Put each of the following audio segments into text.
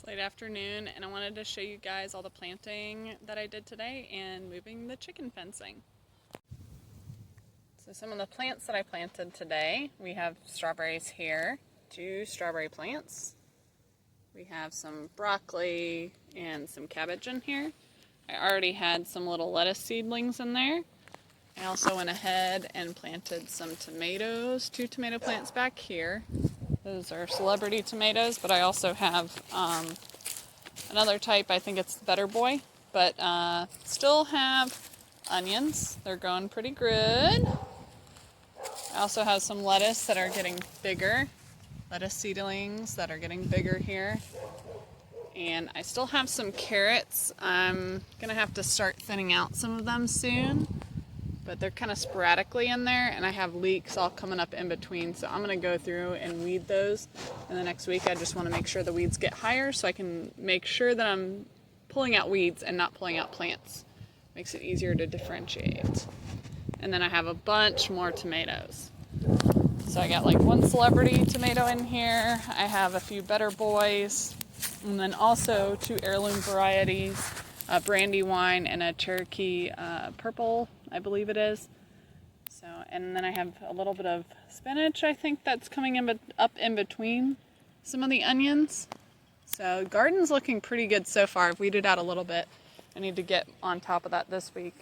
late afternoon, and I wanted to show you guys all the planting that I did today and moving the chicken fencing. So some of the plants that I planted today, we have strawberries here, 2 strawberry plants. We have some broccoli and some cabbage in here. I already had some little lettuce seedlings in there. I also went ahead and planted some tomatoes, 2 tomato plants back here. Those are celebrity tomatoes, but I also have another type, I think it's Better Boy, but still have onions. They're growing pretty good. I also have some lettuce that are getting bigger, lettuce seedlings that are getting bigger here. And I still have some carrots. I'm gonna have to start thinning out some of them soon, but they're kind of sporadically in there, and I have leeks all coming up in between, so I'm gonna go through and weed those in the next week. I just want to make sure the weeds get higher so I can make sure that I'm pulling out weeds and not pulling out plants. Makes it easier to differentiate. And then I have a bunch more tomatoes. So I got like 1 celebrity tomato in here. I have a few Better Boys, and then also 2 heirloom varieties, a Brandywine and a Cherokee purple, I believe it is. So, and then I have a little bit of spinach, I think that's coming up in between some of the onions. So garden's looking pretty good so far. I've weeded out a little bit. I need to get on top of that this week.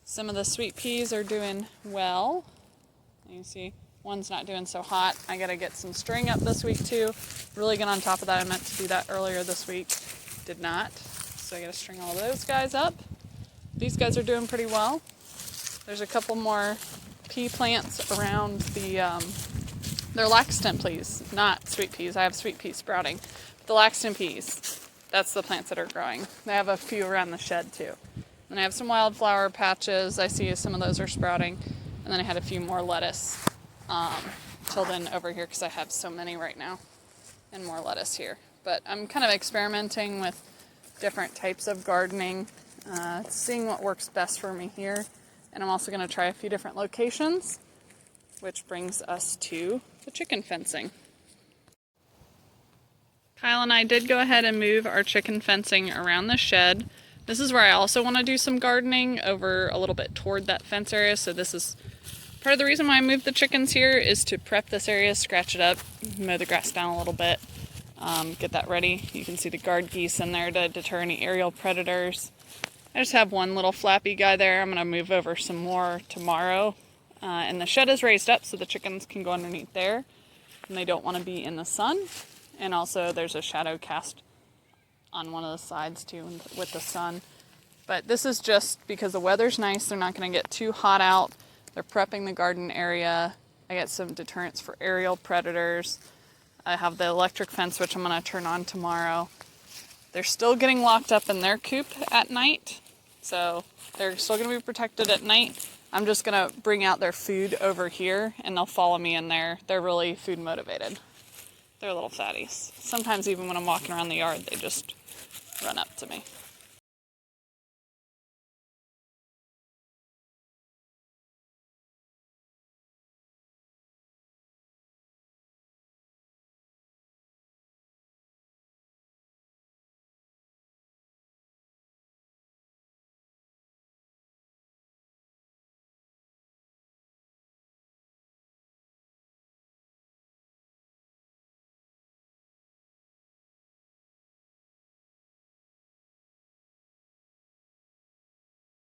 Some of the sweet peas are doing well. You see, one's not doing so hot. I gotta get some string up this week too. Really get on top of that. I meant to do that earlier this week. Did not. So I gotta string all those guys up. These guys are doing pretty well. There's a couple more pea plants around the, they're Laxton peas, not sweet peas. I have sweet peas sprouting. The Laxton peas, that's the plants that are growing. I have a few around the shed too. And I have some wildflower patches. I see some of those are sprouting. And then I had a few more lettuce children over here because I have so many right now. And more lettuce here. But I'm kind of experimenting with different types of gardening, seeing what works best for me here. And I'm also going to try a few different locations, which brings us to the chicken fencing. Kyle and I did go ahead and move our chicken fencing around the shed. This is where I also want to do some gardening over a little bit toward that fence area. So this is part of the reason why I moved the chickens here, is to prep this area, scratch it up, mow the grass down a little bit, get that ready. You can see the guard geese in there to deter any aerial predators. I just have one little flappy guy there. I'm going to move over some more tomorrow. And the shed is raised up so the chickens can go underneath there, and they don't want to be in the sun. And also there's a shadow cast on one of the sides too with the sun. But this is just because the weather's nice. They're not going to get too hot out. They're prepping the garden area. I get some deterrents for aerial predators. I have the electric fence, which I'm going to turn on tomorrow. They're still getting locked up in their coop at night, so they're still going to be protected at night. I'm just going to bring out their food over here, and they'll follow me in there. They're really food motivated. They're little fatties. Sometimes even when I'm walking around the yard, they just run up to me.